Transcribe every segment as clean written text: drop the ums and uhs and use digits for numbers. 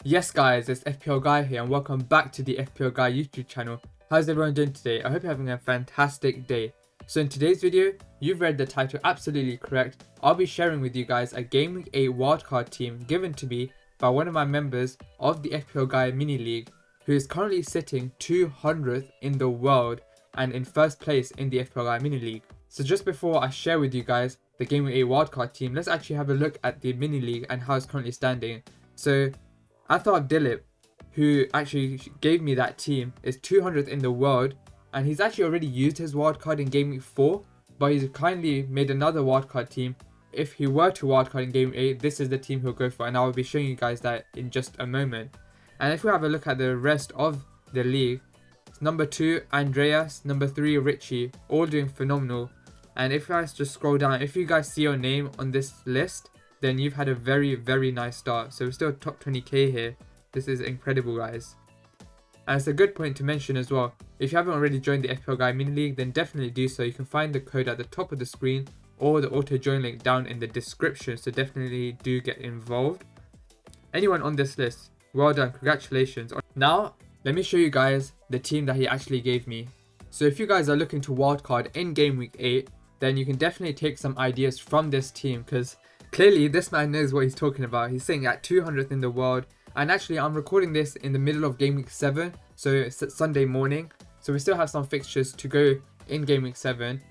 Yes guys, it's FPL Guy here and welcome back to the FPL Guy YouTube channel. How's everyone doing today? I hope you're having a fantastic day. So in today's video, you've read the title absolutely correct. I'll be sharing with you guys a Gw8 Wildcard team given to me by one of my members of the FPL Guy mini league, who is currently sitting 200th in the world and in first place in the FPL Guy mini league. So just before I share with you guys the Gw8 Wildcard team, let's actually have a look at the mini league and how it's currently standing. So Athar Dilip, who actually gave me that team, is 200th in the world, and he's actually already used his wildcard in Game Week 4, but he's kindly made another wildcard team. If he were to wildcard in Game 8, this is the team he'll go for, and I will be showing you guys that in just a moment. And if we have a look at the rest of the league, it's number 2, Andreas, number 3, Richie, all doing phenomenal. And if you guys just scroll down, if you guys see your name on this list, then you've had a very nice start. So we're still top 20k here. This is incredible, guys. And it's a good point to mention as well, if you haven't already joined the FPL Guy mini league, then definitely do so. You can find the code at the top of the screen or the auto join link down in the description, so definitely do get involved. Anyone on this list, well done, congratulations. Now let me show you guys the team that he actually gave me. So if you guys are looking to wildcard in Game Week 8, then you can definitely take some ideas from this team, because clearly this man knows what he's talking about. He's sitting at 200th in the world, and actually I'm recording this in the middle of Game Week 7, so it's Sunday morning, so we still have some fixtures to go in Game Week 7,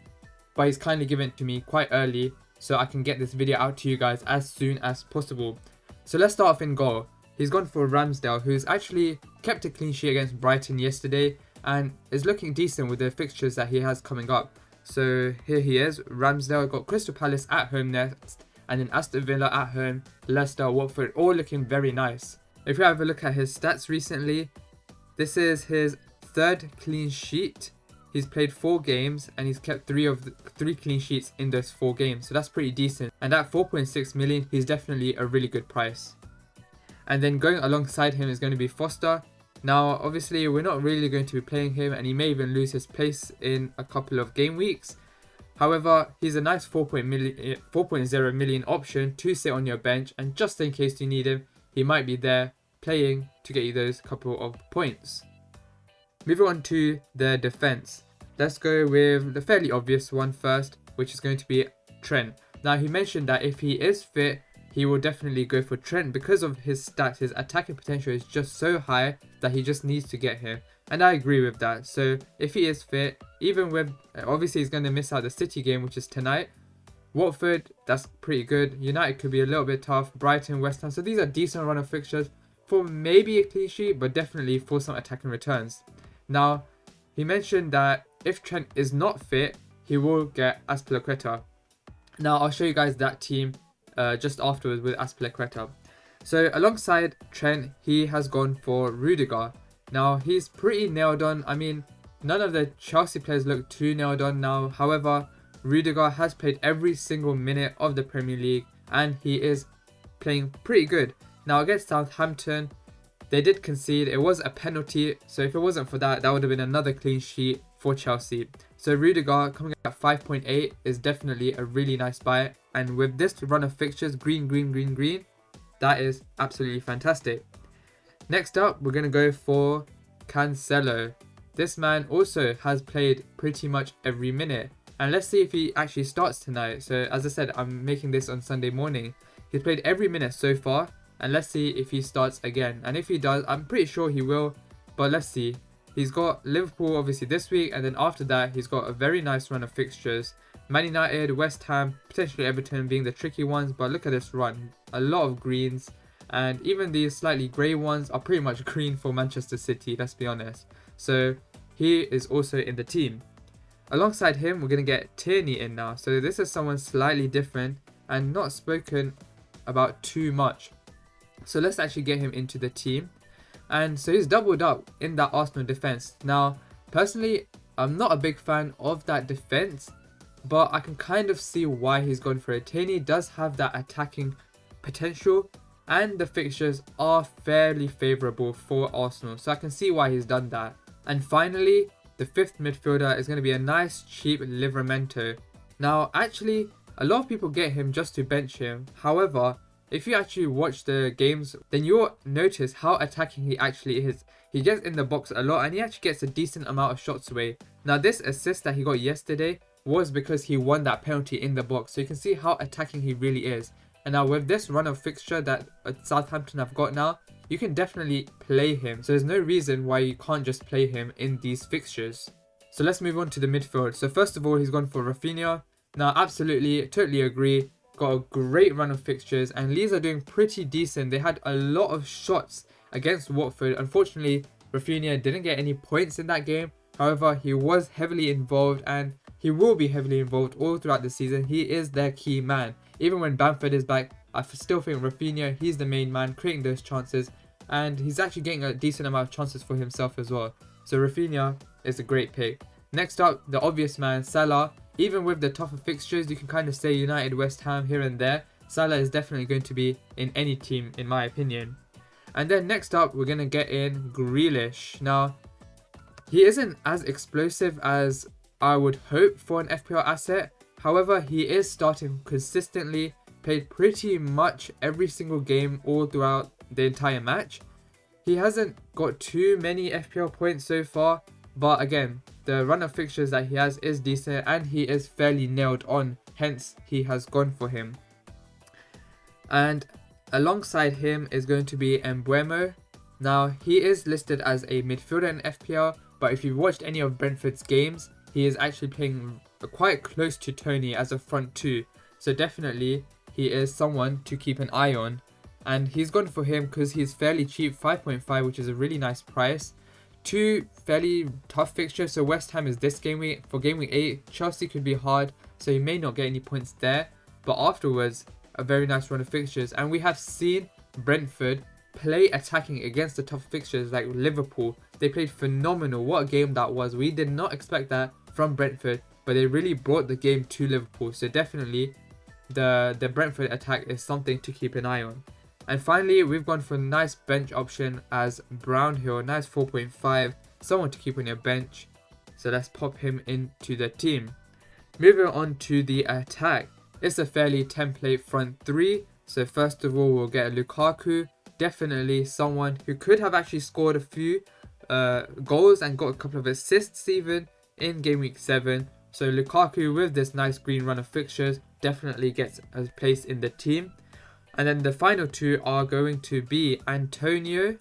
but he's kindly given it to me quite early so I can get this video out to you guys as soon as possible. So let's start off in goal. He's gone for Ramsdale, who's actually kept a clean sheet against Brighton yesterday and is looking decent with the fixtures that he has coming up. So here he is, Ramsdale. Got Crystal Palace at home next, and then Aston Villa at home, Leicester, Watford, all looking very nice. If we have a look at his stats recently, this is his third clean sheet. He's played 4 games and he's kept 3 clean sheets in those 4 games, so that's pretty decent. And at 4.6 million, he's definitely a really good price. And then going alongside him is going to be Foster. Now obviously we're not really going to be playing him, and he may even lose his place in a couple of game weeks. However, he's a nice 4.0 million option to sit on your bench, and just in case you need him, he might be there playing to get you those couple of points. Moving on to the defense, let's go with the fairly obvious one first, which is going to be Trent. Now he mentioned that if he is fit, he will definitely go for Trent because of his stats. His attacking potential is just so high that he just needs to get him, and I agree with that. So if he is fit, even with obviously he's going to miss out the City game, which is tonight. Watford, that's pretty good. United could be a little bit tough. Brighton, West Ham, so these are decent run of fixtures for maybe a clean sheet, but definitely for some attacking returns. Now he mentioned that if Trent is not fit, he will get Azpilicueta. Now I'll show you guys that team just afterwards with Azpilicueta. So alongside Trent, he has gone for Rudiger. Now he's pretty nailed on. I mean, none of the Chelsea players look too nailed on now. However, Rudiger has played every single minute of the Premier League and he is playing pretty good. Now against Southampton, they did concede. It was a penalty, so if it wasn't for that, that would have been another clean sheet for Chelsea. So Rudiger coming at 5.8 is definitely a really nice buy, and with this run of fixtures, green, that is absolutely fantastic. Next up, we're going to go for Cancelo. This man also has played pretty much every minute, and let's see if he actually starts tonight. So as I said, I'm making this on Sunday morning. He's played every minute so far, and let's see if he starts again. And if he does, I'm pretty sure he will, but let's see. He's got Liverpool obviously this week, and then after that he's got a very nice run of fixtures. Man United, West Ham, potentially Everton being the tricky ones, but look at this run. A lot of greens, and even these slightly grey ones are pretty much green for Manchester City, let's be honest. So he is also in the team. Alongside him, we're going to get Tierney in now. So this is someone slightly different and not spoken about too much. So let's actually get him into the team. And so he's doubled up in that Arsenal defense. Now, personally, I'm not a big fan of that defense, but I can kind of see why he's gone for it. Tierney does have that attacking potential, and the fixtures are fairly favourable for Arsenal, so I can see why he's done that. And finally, the 5th midfielder is going to be a nice cheap Livramento. Now, actually, a lot of people get him just to bench him. However, if you actually watch the games, then you'll notice how attacking he actually is. He gets in the box a lot and he actually gets a decent amount of shots away. Now this assist that he got yesterday was because he won that penalty in the box. So you can see how attacking he really is. And now with this run of fixture that Southampton have got now, you can definitely play him. So there's no reason why you can't just play him in these fixtures. So let's move on to the midfield. So first of all, he's gone for Rafinha. Now absolutely, totally agree. Got a great run of fixtures and Leeds are doing pretty decent. They had a lot of shots against Watford. Unfortunately, Rafinha didn't get any points in that game. However, he was heavily involved and he will be heavily involved all throughout the season. He is their key man. Even when Bamford is back, I still think Rafinha, he's the main man creating those chances. And he's actually getting a decent amount of chances for himself as well. So Rafinha is a great pick. Next up, the obvious man, Salah. Even with the tougher fixtures, you can kind of say United, West Ham here and there. Salah is definitely going to be in any team in my opinion. And then next up, we're going to get in Grealish. Now, he isn't as explosive as I would hope for an FPL asset. However, he is starting consistently, played pretty much every single game all throughout the entire match. He hasn't got too many FPL points so far, but again, the run of fixtures that he has is decent and he is fairly nailed on, hence he has gone for him. And alongside him is going to be Mbeumo. Now, he is listed as a midfielder in FPL, but if you've watched any of Brentford's games, he is actually playing quite close to Tony as a front two. So definitely, he is someone to keep an eye on. And he's gone for him because he's fairly cheap, 5.5, which is a really nice price. Two fairly tough fixtures. So West Ham is this game week. For game week 8, Chelsea could be hard, so he may not get any points there. But afterwards, a very nice run of fixtures. And we have seen Brentford play attacking against the tough fixtures like Liverpool. They played phenomenal. What a game that was. We did not expect that from Brentford, but they really brought the game to Liverpool. So definitely, the Brentford attack is something to keep an eye on. And finally, we've gone for a nice bench option as Brownhill, nice 4.5, someone to keep on your bench. So let's pop him into the team. Moving on to the attack, it's a fairly template front three. So first of all, we'll get Lukaku, definitely someone who could have actually scored a few goals and got a couple of assists even in game week 7. So Lukaku with this nice green run of fixtures definitely gets a place in the team. And then the final two are going to be Antonio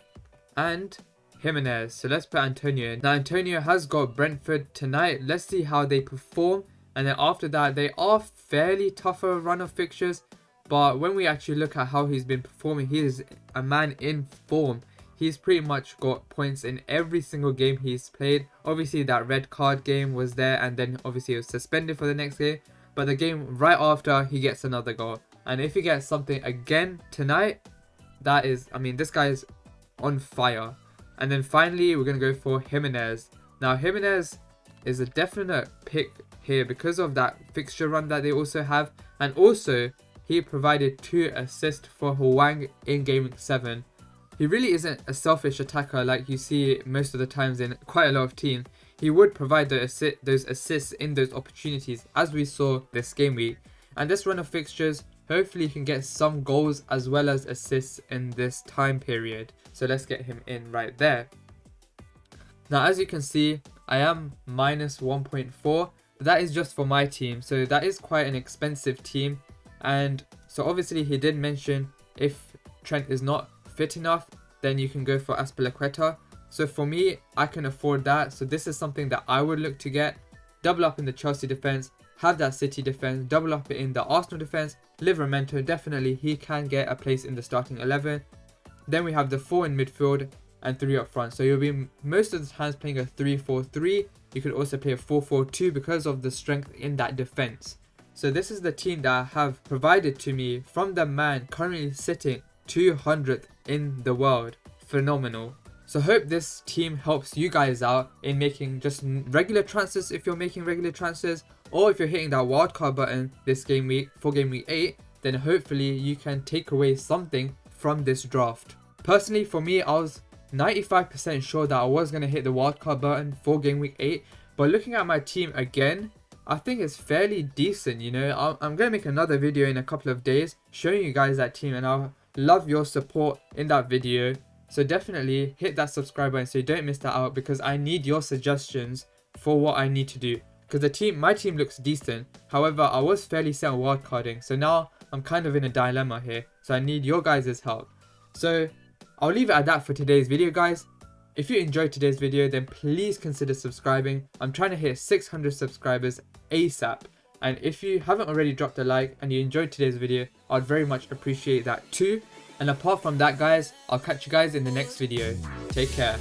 and Jimenez. So let's put Antonio in. Now Antonio has got Brentford tonight. Let's see how they perform. And then after that, they are fairly tougher run of fixtures. But when we actually look at how he's been performing, he is a man in form. He's pretty much got points in every single game he's played. Obviously that red card game was there and then obviously he was suspended for the next game. But the game right after, he gets another goal. And if he gets something again tonight, that is, I mean, this guy is on fire. And then finally, we're going to go for Jimenez. Now, Jimenez is a definite pick here because of that fixture run that they also have. And also, he provided 2 assists for Hwang in Game Week 7. He really isn't a selfish attacker like you see most of the times in quite a lot of teams. He would provide those assists in those opportunities as we saw this game week. And this run of fixtures, hopefully he can get some goals as well as assists in this time period. So let's get him in right there. Now as you can see, I am minus 1.4. That is just for my team. So that is quite an expensive team. And so obviously he did mention if Trent is not fit enough, then you can go for Azpilicueta. So for me, I can afford that. So this is something that I would look to get. Double up in the Chelsea defense, have that City defense, double up in the Arsenal defense. Livramento, definitely he can get a place in the starting 11. Then we have the 4 in midfield and 3 up front. So you'll be most of the times playing a 3-4-3. You could also play a 4-4-2 because of the strength in that defense. So this is the team that I have provided to me from the man currently sitting 200th in the world. Phenomenal. So hope this team helps you guys out in making just regular transfers if you're making regular transfers, or if you're hitting that wildcard button this game week for game week 8, then hopefully you can take away something from this draft. Personally, for me, I was 95% sure that I was going to hit the wildcard button for game week 8, but looking at my team again, I think it's fairly decent, you know. I'm going to make another video in a couple of days showing you guys that team, and I'll love your support in that video. So definitely hit that subscribe button so you don't miss that out, because I need your suggestions for what I need to do. Because my team looks decent. However, I was fairly set on wildcarding, so now I'm kind of in a dilemma here. So I need your guys' help. So I'll leave it at that for today's video, guys. If you enjoyed today's video, then please consider subscribing. I'm trying to hit 600 subscribers ASAP. And if you haven't already dropped a like and you enjoyed today's video, I'd very much appreciate that too. And apart from that, guys, I'll catch you guys in the next video. Take care.